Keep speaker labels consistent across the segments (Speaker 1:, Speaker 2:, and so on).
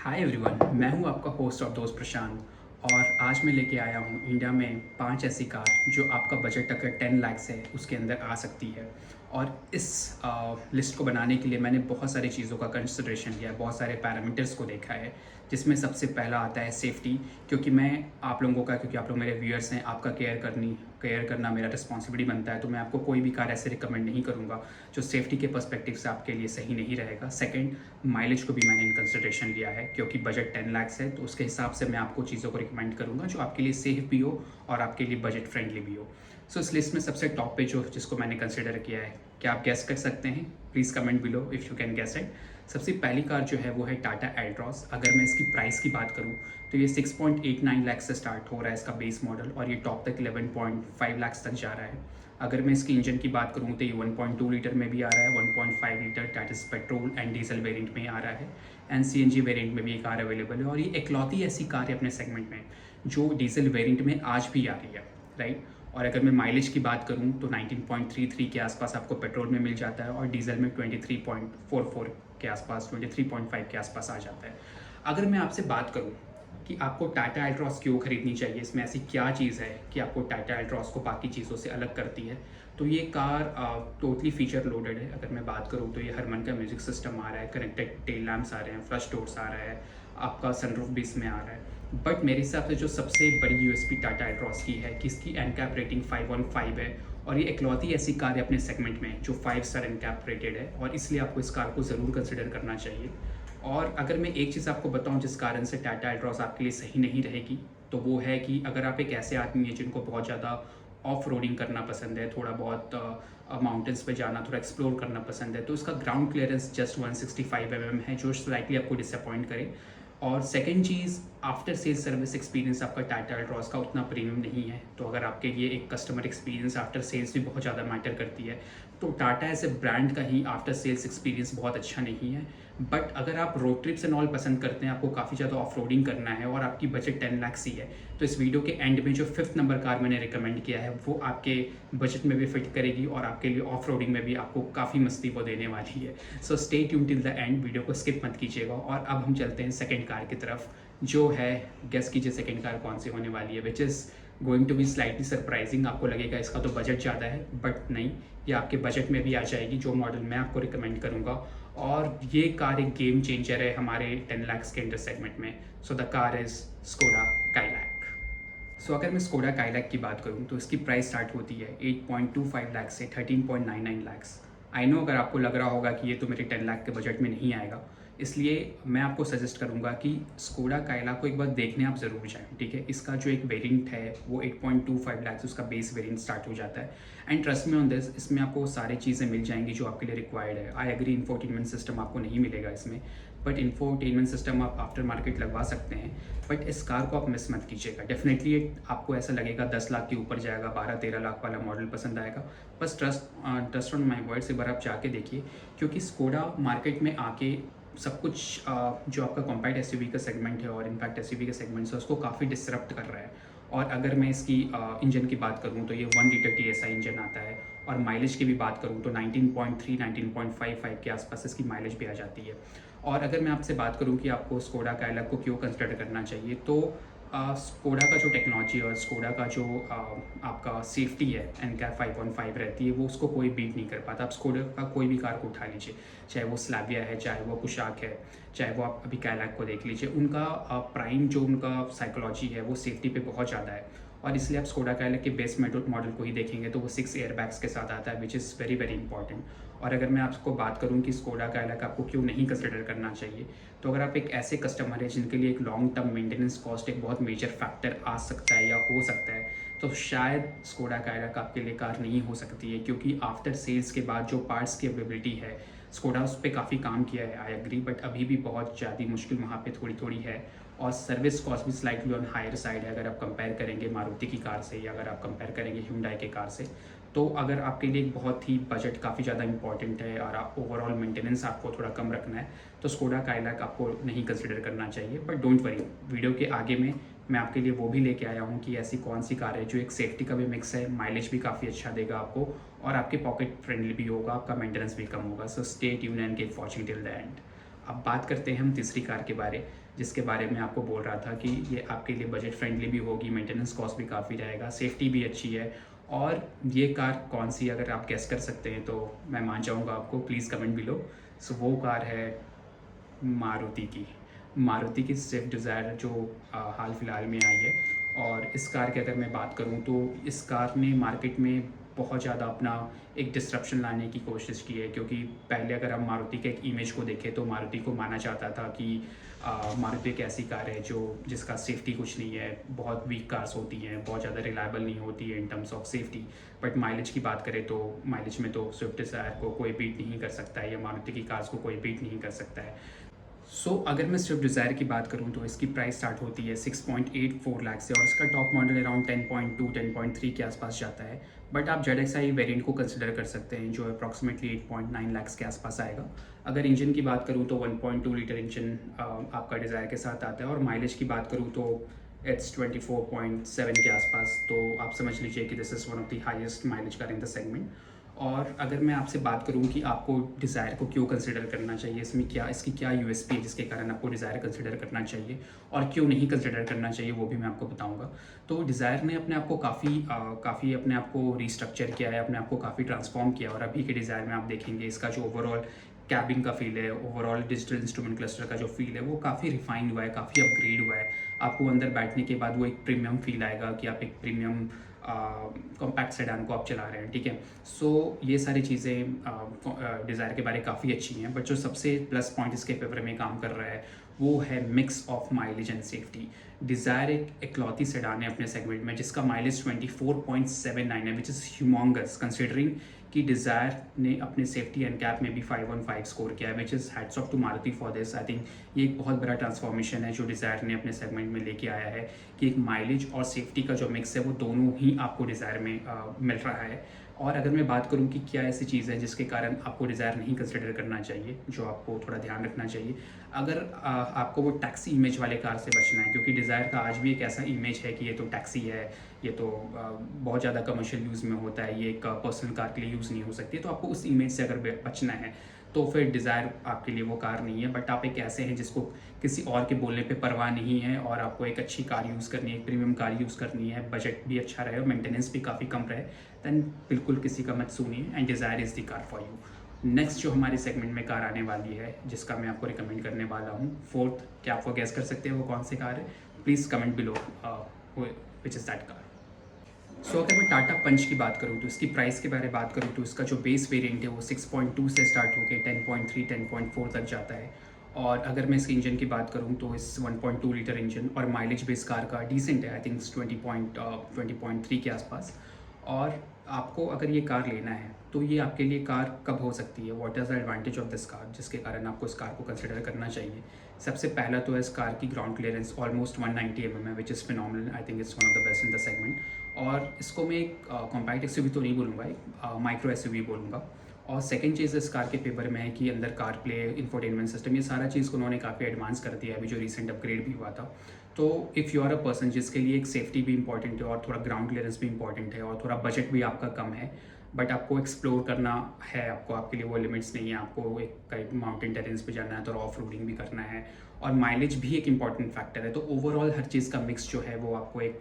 Speaker 1: Hi everyone, मैं हूं आपका होस्ट और दोस्त प्रशांत। और आज मैं लेके आया हूं इंडिया में 5 ऐसी कार जो आपका बजट अगर 10 लाख है उसके अंदर आ सकती है। और इस लिस्ट को बनाने के लिए मैंने बहुत सारी चीज़ों का कंसिडरेशन लिया है, बहुत सारे पैरामीटर्स को देखा है, जिसमें सबसे पहला आता है सेफ्टी। क्योंकि आप लोग मेरे व्यूअर्स हैं, आपका केयर करना मेरा रिस्पॉन्सिबिलिटी बनता है। तो मैं आपको कोई भी कार ऐसे रिकमेंड नहीं करूँगा जो सेफ्टी के पर्सपेक्टिव से आपके लिए सही नहीं रहेगा। सेकंड, माइलेज को भी मैंने इन कंसिडरेशन लिया है, क्योंकि बजट 10 लाख है तो उसके हिसाब से मैं आपको चीज़ों को रिकमेंड करूँगा जो आपके लिए सेफ भी हो और आपके लिए बजट फ्रेंडली भी हो। सो इस लिस्ट में सबसे टॉप पे जिसको मैंने कंसिडर किया है, क्या आप गेस कर सकते हैं? Please comment below if you can guess it. सबसे पहली कार जो है वो है टाटा एल्ट्रॉस। अगर मैं इसकी प्राइस की बात करूँ तो ये 6.89 लाख से स्टार्ट हो रहा है इसका बेस मॉडल, और ये टॉप तक 11.5 लाख तक जा रहा है। अगर मैं इसकी इंजन की बात करूँ तो ये 1.2 लीटर में भी आ रहा है, 1.5 litre that is petrol and diesel variant में आ रहा है, एंड सीएनजी वेरिएंट में भी ये कार अवेलेबल है। और ये इकलौती ऐसी कार है अपने सेगमेंट में जो डीजल वेरिएंट में आज भी आ रही है, राइट। और अगर मैं माइलेज की बात करूँ तो 19.33 के आसपास आपको पेट्रोल में मिल जाता है, और डीजल में 23.44 के आसपास, 23.5 के आसपास आ जाता है। अगर मैं आपसे बात करूँ कि आपको टाटा एल्ट्रॉस क्यों खरीदनी चाहिए, इसमें ऐसी क्या चीज़ है कि आपको टाटा एल्ट्रॉस को बाकी चीज़ों से अलग करती है, तो ये कार टोटली फीचर लोडेड है। अगर मैं बात करूँ तो ये हरमन का म्यूजिक सिस्टम आ रहा है, कनेक्टेड टेल लैम्प्स आ रहे हैं, फ्लश डोर्स आ रहा है, आपका सनरूफ भी इसमें आ रहा है। बट मेरे हिसाब से जो सबसे बड़ी यूएसपी टाटा एल्ट्रॉस की है कि इसकी एनकैप रेटिंग 5/5 है, और ये इकलौती ऐसी कार है अपने सेगमेंट में जो 5 स्टार एनकैप रेटेड है, और इसलिए आपको इस कार को ज़रूर कंसिडर करना चाहिए। और अगर मैं एक चीज़ आपको बताऊं जिस कारण से टाटा एल्ट्रॉस आपके लिए सही नहीं रहेगी, तो वो है कि अगर आप एक ऐसे आदमी हैं जिनको बहुत ज़्यादा ऑफ रोडिंग करना पसंद है, थोड़ा बहुत माउंटेन्स पे जाना, थोड़ा एक्सप्लोर करना पसंद है, तो इसका ग्राउंड क्लियरेंस जस्ट 165 है, जो स्लाइटली आपको डिसअपॉइंट करे। और सेकंड चीज़, आफ्टर सेल्स सर्विस एक्सपीरियंस आपका टाटा एल्ट्रॉस का उतना प्रीमियम नहीं है। तो अगर आपके लिए एक कस्टमर एक्सपीरियंस आफ्टर सेल्स भी बहुत ज़्यादा मैटर करती है, तो टाटा एज ए ब्रांड का ही आफ्टर सेल्स एक्सपीरियंस बहुत अच्छा नहीं है। बट अगर आप रोड ट्रिप्स एंड ऑल पसंद करते हैं, आपको काफ़ी ज़्यादा ऑफ रोडिंग करना है, और आपकी बजट 10 लाख ही है, तो इस वीडियो के एंड में जो 5th नंबर कार मैंने रिकमेंड किया है वो आपके बजट में भी फिट करेगी, और आपके लिए ऑफ रोडिंग में भी आपको काफ़ी मस्ती वो देने वाली है। So stay tune till the end, video को स्किप मत कीजिएगा। और अब हम चलते हैं सेकेंड कार की तरफ, जो है, गेस कीजिए सेकेंड कार कौन सी होने वाली है, which is going to be slightly surprising. आपको लगेगा इसका तो बजट ज़्यादा है, बट नहीं, ये आपके बजट में भी आ जाएगी जो मॉडल मैं आपको रिकमेंड करूँगा। और ये कार एक गेम चेंजर है हमारे 10 लाख के अंडर सेगमेंट में। So the car is Skoda Kylaq. So अगर मैं स्कोडा काइलैक की बात करूँ तो इसकी प्राइस स्टार्ट होती है 8.25 लाख से 13.99 लाख। आई नो अगर आपको लग रहा होगा कि ये तो मेरे 10 लाख के बजट में नहीं आएगा, इसलिए मैं आपको सजेस्ट करूंगा कि स्कोडा काइला को एक बार देखने आप ज़रूर जाएं, ठीक है। इसका जो एक वेरिएंट है वो 8.25 लाख उसका बेस वेरिएंट स्टार्ट हो जाता है। And trust me on this, इसमें आपको सारी चीज़ें मिल जाएंगी जो आपके लिए रिक्वायर्ड है। आई एग्री, इंफोटेनमेंट सिस्टम आपको नहीं मिलेगा इसमें, बट इंफोटेनमेंट सिस्टम आप आफ्टर मार्केट लगवा सकते हैं। बट इस कार को आप मिस मत कीजिएगा, डेफिनेटली आपको ऐसा लगेगा 10 लाख के ऊपर जाएगा, 12-13 लाख वाला मॉडल पसंद आएगा। बस ट्रस्ट ऑन माई वर्ड्स, एक बार आप जाके देखिए, क्योंकि स्कोडा मार्केट में आके सब कुछ जो आपका कॉम्पैक्ट एसयूवी का सेगमेंट है और इनफैक्ट एसयूवी के सेगमेंट है उसको काफ़ी डिसरप्ट कर रहा है। और अगर मैं इसकी इंजन की बात करूँ तो ये 1 लीटर TSI इंजन आता है, और माइलेज की भी बात करूँ तो 19.3 19.55 के आसपास इसकी माइलेज भी आ जाती है। और अगर मैं आपसे बात करूँ कि आपको स्कोडा काइलैक को क्यों कंसिडर करना चाहिए, तो स्कोडा का जो टेक्नोलॉजी और स्कोडा का जो आपका सेफ्टी है, एनकैप 5/5 रहती है, वो उसको कोई बीट नहीं कर पाता। आप स्कोडा का कोई भी कार को उठा लीजिए, चाहे वो स्लैविया है, चाहे वो कुशाक है, चाहे वो आप अभी काइलैक को देख लीजिए, उनका प्राइम जो उनका साइकोलॉजी है वो सेफ्टी पे बहुत ज़्यादा है। और इसलिए आप स्कोडा काइलैक के बेस मॉडल को ही देखेंगे तो वो 6 एयरबैग्स के साथ आता है, which is very very important. और अगर मैं आपको बात करूं कि स्कोडा काइलैक आपको क्यों नहीं कंसिडर करना चाहिए, तो अगर आप एक ऐसे कस्टमर है जिनके लिए एक लॉन्ग टर्म मेंटेनेंस कॉस्ट एक बहुत मेजर फैक्टर आ सकता है या हो सकता है, तो शायद स्कोडा काइलैक आपके लिए कार नहीं हो सकती है। क्योंकि आफ्टर सेल्स के बाद जो पार्ट्स की अवेलेबिलिटी है, स्कोडा उस पर काफ़ी काम किया है, आई एग्री, बट अभी भी बहुत ज़्यादा मुश्किल वहाँ पे थोड़ी थोड़ी है। और सर्विस कॉस्ट भी स्लाइटली ऑन हायर साइड है अगर आप कंपेयर करेंगे मारुति की कार से, या अगर आप कंपेयर करेंगे Hyundai के कार से। तो अगर आपके लिए एक बहुत ही बजट काफ़ी ज़्यादा इंपॉर्टेंट है और आप ओवरऑल मेंटेनेंस आपको थोड़ा कम रखना है, तो स्कोडा काइलैक आपको नहीं कंसिडर करना चाहिए। बट डोंट वरी, वीडियो के आगे में मैं आपके लिए वो भी लेके आया हूँ कि ऐसी कौन सी कार है जो एक सेफ्टी का भी मिक्स है, माइलेज भी काफ़ी अच्छा देगा आपको, और आपके पॉकेट फ्रेंडली भी होगा, आपका मेंटेनेंस भी कम होगा। So stay tune and keep watching till the end. अब बात करते हैं हम तीसरी कार के बारे, जिसके बारे में आपको बोल रहा था कि ये आपके लिए बजट फ्रेंडली भी होगी, मेंटेनेंस कॉस्ट भी काफ़ी रहेगा, सेफ्टी भी अच्छी है। और ये कार कौन सी, अगर आप गेस कर सकते हैं तो मैं मान जाऊँगा आपको, प्लीज़ कमेंट बिलो। सो वो कार है मारुति की स्विफ्ट डिज़ायर, जो हाल फिलहाल में आई है। और इस कार की अगर मैं बात करूं तो इस कार ने मार्केट में बहुत ज़्यादा अपना एक डिस्ट्रप्शन लाने की कोशिश की है, क्योंकि पहले अगर हम मारुति के एक इमेज को देखें तो मारुति को माना जाता था कि मारुति एक ऐसी कार है जिसका सेफ्टी कुछ नहीं है, बहुत वीक कार्स होती हैं, बहुत ज़्यादा रिलायबल नहीं होती है in terms of safety. But mileage की बात करें तो माइलेज में तो स्विफ्ट डिज़ायर को कोई बीट नहीं कर सकता है, या मारुति की कार्स को कोई बीट नहीं कर सकता है। अगर मैं स्विफ्ट डिज़ायर की बात करूँ तो इसकी प्राइस स्टार्ट होती है 6.84 लाख से, और इसका टॉप मॉडल अराउंड 10.2 10.3 के आसपास जाता है। बट आप ZXi वेरिएंट को कंसिडर कर सकते हैं, जो अप्रॉक्सीमेटली 8.9 लाख के आसपास आएगा। अगर इंजन की बात करूँ तो 1.2 लीटर इंजन आपका डिज़ायर के साथ आता है, और माइलेज की बात करूँ तो इट्स 24.7 के आसपास। तो आप समझ लीजिए कि this is one of the highest mileage car in the segment. और अगर मैं आपसे बात करूं कि आपको डिज़ायर को क्यों कंसिडर करना चाहिए, इसकी क्या यूएसपी है जिसके कारण आपको डिज़ायर कंसिडर करना चाहिए, और क्यों नहीं कंसिडर करना चाहिए, वो भी मैं आपको बताऊंगा। तो डिज़ायर ने अपने आप को काफ़ी अपने आप को रीस्ट्रक्चर किया है, अपने आप को काफ़ी ट्रांसफॉर्म किया। और अभी के डिज़ायर में आप देखेंगे इसका जो ओवरऑल कैबिन का फील है, ओवरऑल डिजिटल इंस्ट्रूमेंट क्लस्टर का जो फील है, वो काफ़ी रिफाइंड हुआ है, काफ़ी अपग्रेड हुआ है। आपको अंदर बैठने के बाद वो एक प्रीमियम फील आएगा कि आप एक प्रीमियम कॉम्पैक्ट सेडान को आप चला रहे हैं, ठीक है। ये सारी चीज़ें डिज़ायर के बारे काफ़ी अच्छी हैं, बट जो सबसे प्लस पॉइंट इसके फेवर में काम कर रहा है वो है mix of mileage and safety. Desire एक इकलौती सेडान है अपने सेगमेंट में जिसका माइलेज 24.79 है, विच इज़ ह्यूमोंगस कंसिडरिंग कि डिज़ायर ने अपने सेफ्टी एंड कैप में भी 515 स्कोर किया है, which is hats off to Maruti for this. I think ये एक बहुत बड़ा ट्रांसफॉर्मेशन है जो डिज़ायर ने अपने सेगमेंट में लेके आया है, कि एक माइलेज और सेफ्टी का जो मिक्स है वो दोनों ही आपको डिज़ायर में मिल रहा है। और अगर मैं बात करूं कि क्या ऐसी चीज़ है जिसके कारण आपको डिज़ायर नहीं कंसिडर करना चाहिए, जो आपको थोड़ा ध्यान रखना चाहिए, अगर आपको वो टैक्सी इमेज वाले कार से बचना है, क्योंकि डिज़ायर का आज भी एक ऐसा इमेज है कि ये तो टैक्सी है, ये तो बहुत ज़्यादा कमर्शियल यूज़ में होता है, ये एक पर्सनल कार के लिए यूज़ नहीं हो सकती। तो आपको उस इमेज से अगर बचना है तो फिर डिज़ायर आपके लिए वो कार नहीं है। बट आप एक ऐसे हैं जिसको किसी और के बोलने पे परवाह नहीं है, और आपको एक अच्छी कार यूज़ करनी है, एक प्रीमियम कार यूज़ करनी है, बजट भी अच्छा रहे और मेंटेनेंस भी काफ़ी कम रहे, देन बिल्कुल किसी का मत सुनिए, and desire is the car for you. Next जो हमारे सेगमेंट में कार आने वाली है, जिसका मैं आपको रिकमेंड करने वाला हूँ, फोर्थ, क्या आप वो गैस कर सकते हैं वो कौन सी कार है? Please comment below which is that car. अगर मैं टाटा पंच की बात करूँ तो इसकी प्राइस के बारे में बात करूँ तो इसका जो बेस वेरिएंट है वो 6.2 से स्टार्ट होकर 10.3 10.4 तक जाता है। और अगर मैं इसके इंजन की बात करूँ तो इस 1.2 लीटर इंजन, और माइलेज भी इस कार का डिसेंट है, आई थिंक 20.3 के आसपास। और आपको अगर ये कार लेना है तो ये आपके लिए कार कब हो सकती है, what is the advantage of this car, जिसके कारण आपको इस कार को कंसिडर करना चाहिए। सबसे पहला तो है इस कार की ग्राउंड क्लियरेंस ऑलमोस्ट 190 mm है, which is phenomenal, I think it's one of the best in the segment. और इसको मैं एक कॉम्पैक्ट एसयूवी तो नहीं बोलूँगा, एक माइक्रो एसयूवी बोलूँगा। और सेकंड चीज़ इस कार के फेवर में है कि अंदर कार प्ले, इंफोटेनमेंट सिस्टम, ये सारा चीज़ को उन्होंने काफ़ी एडवांस कर दिया है, अभी जो रिसेंट अपग्रेड भी हुआ था। तो if you are a person जिसके लिए एक सेफ्टी भी इंपॉर्टेंट है, और थोड़ा ग्राउंड क्लियरेंस भी इंपॉर्टेंट है, और थोड़ा बजट भी आपका कम है, बट आपको एक्सप्लोर करना है, आपके लिए वो लिमिट्स नहीं है, आपको एक कहीं माउंटेन टेरेंस पे जाना है तो ऑफ रोडिंग भी करना है, और माइलेज भी एक इंपॉर्टेंट फैक्टर है, तो ओवरऑल हर चीज़ का मिक्स जो है वो आपको एक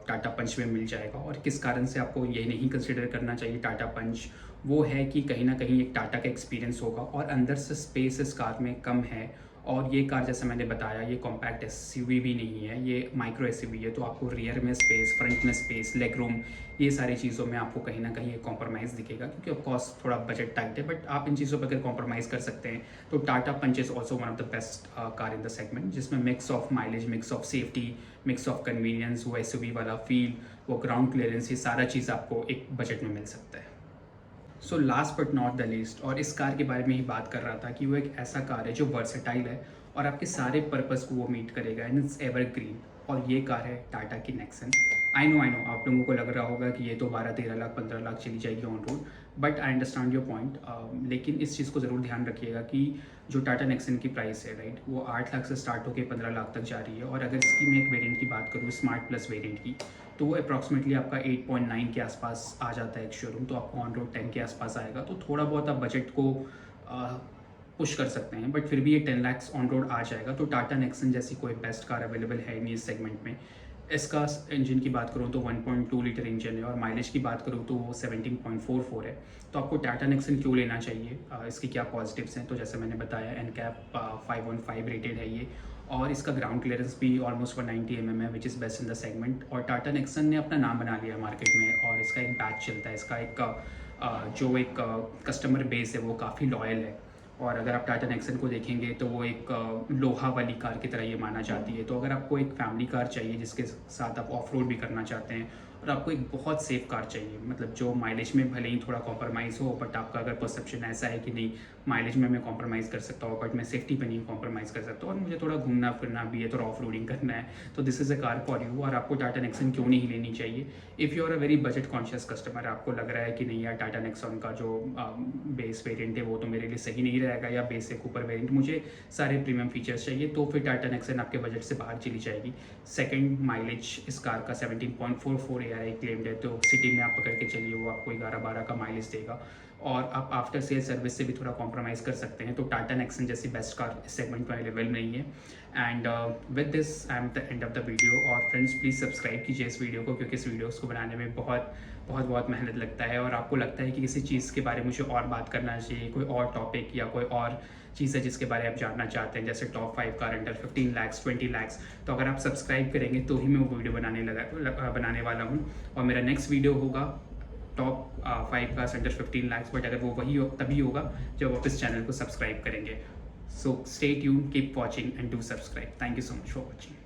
Speaker 1: टाटा पंच में मिल जाएगा। और किस कारण से आपको ये नहीं कंसिडर करना चाहिए टाटा पंच, वो है कि कहीं ना कहीं एक टाटा का एक्सपीरियंस होगा, और अंदर से स्पेस इस कार में कम है। और ये कार जैसे मैंने बताया, ये कॉम्पैक्ट एसयूवी भी नहीं है, ये माइक्रो एसयूवी है, तो आपको रियर में स्पेस, फ्रंट में स्पेस, लेग रूम, ये सारी चीज़ों में आपको कहीं ना कहीं एक कॉम्प्रोमाइज़ दिखेगा, क्योंकि ऑफकोर्स थोड़ा बजट टाइट है, बट आप इन चीज़ों पर अगर कॉम्प्रोमाइज़ कर सकते हैं तो Tata Punch is also one of the best car in the segment, जिसमें mix of mileage, mix of safety, mix of convenience, वो एसयूवी वाला फील, वो ग्राउंड क्लियरेंस, ये सारा चीज़ आपको एक बजट में मिल सकता है। Last but not the least, और इस कार के बारे में ही बात कर रहा था कि वो एक ऐसा कार है जो वर्सेटाइल है और आपके सारे पर्पस को वो मीट करेगा, एंड इट्स एवरग्रीन। और ये कार है टाटा की नेक्सन। आई नो आप लोगों को लग रहा होगा कि ये तो 12-13 लाख 15 लाख चली जाएगी on road, but I understand your point. लेकिन इस चीज़ को ज़रूर ध्यान रखिएगा कि जो टाटा नेक्सन की प्राइस है, राइट, वो 8 लाख से स्टार्ट होकर 15 लाख तक जा रही है। और अगर इसकी मैं एक वेरिएंट की बात करूँ, स्मार्ट प्लस वेरिएंट की, तो वो अप्रॉक्सीमेटली आपका 8.9 के आसपास आ जाता है एक शोरूम, तो आपको ऑन रोड 10 के आसपास आएगा। तो थोड़ा बहुत आप बजट को पुश कर सकते हैं, बट फिर भी ये 10 लाख ऑन रोड आ जाएगा। तो टाटा नेक्सन जैसी कोई बेस्ट कार अवेलेबल है नहीं इस सेगमेंट में। इसका इंजन की बात करूँ तो 1.2 लीटर इंजन है, और माइलेज की बात करूँ तो वो 17.44 है। तो आपको टाटा नेक्सन क्यों लेना चाहिए, इसके क्या पॉजिटिव्स हैं? तो जैसे मैंने बताया, NCAP 515 रेटेड है ये, और इसका ग्राउंड क्लियरेंस भी ऑलमोस्ट 190 mm है, which is best in the segment. और टाटा नेक्सन ने अपना नाम बना लिया मार्केट में, और इसका एक बैच चलता है, इसका एक जो एक कस्टमर बेस है वो काफ़ी लॉयल है। और अगर आप टाटा नेक्सन को देखेंगे तो वो एक लोहा वाली कार की तरह ये माना जाती है। तो अगर आपको एक फैमिली कार चाहिए जिसके साथ आप ऑफ रोड भी करना चाहते हैं, और आपको एक बहुत सेफ कार चाहिए, मतलब जो माइलेज में भले ही थोड़ा कॉम्प्रोमाइज़ हो, बट आपका अगर परसेप्शन ऐसा है कि नहीं माइलेज में मैं कॉम्प्रोमाइज़ कर सकता हूँ बट मैं सेफ्टी पे नहीं कॉम्प्रोमाइज़ कर सकता, और मुझे थोड़ा घूमना फिरना भी है, थोड़ा ऑफ रोडिंग करना है, तो this is a car for you. और आपको टाटा नेक्सन क्यों नहीं लेनी चाहिए? If you are a very budget conscious customer, आपको लग रहा है कि नहीं यार टाटा नेक्सन का जो बेस वेरिएंट है वो तो मेरे लिए सही नहीं रहेगा, या बेस से ऊपर वेरिएंट, मुझे सारे प्रीमियम फीचर्स चाहिए, तो फिर टाटा नेक्सन आपके बजट से बाहर चली जाएगी। सेकंड, माइलेज इस कार का 17.44 ARI क्लेम्ड है, तो सिटी में आप पकड़ के चलिए वो आपको 11-12 का माइलेज देगा, और आप आफ्टर सेल सर्विस से भी थोड़ा कॉम्प्रोमाइज़ कर सकते हैं। तो टाटा नेक्सन जैसी बेस्ट कार इस सेगमेंट में अवेलेबल नहीं है। And with this I am the end of the video. और फ्रेंड्स प्लीज़ सब्सक्राइब कीजिए इस वीडियो को, क्योंकि इस वीडियोस को बनाने में बहुत मेहनत लगता है, और आपको लगता है कि किसी चीज़ के बारे में मुझे और बात करना चाहिए, कोई और टॉपिक या कोई और चीज़ है जिसके बारे में आप जानना चाहते हैं, जैसे top 5 car under 15 lakh 20 lakh, तो अगर आप सब्सक्राइब करेंगे तो ही मैं वो वीडियो बनाने वाला हूँ। और मेरा नेक्स्ट वीडियो होगा top 5 cars under 15 lakh, but अगर वो तभी होगा जब आप इस चैनल को सब्सक्राइब करेंगे। So stay tune, keep watching and do subscribe. Thank you so much for watching.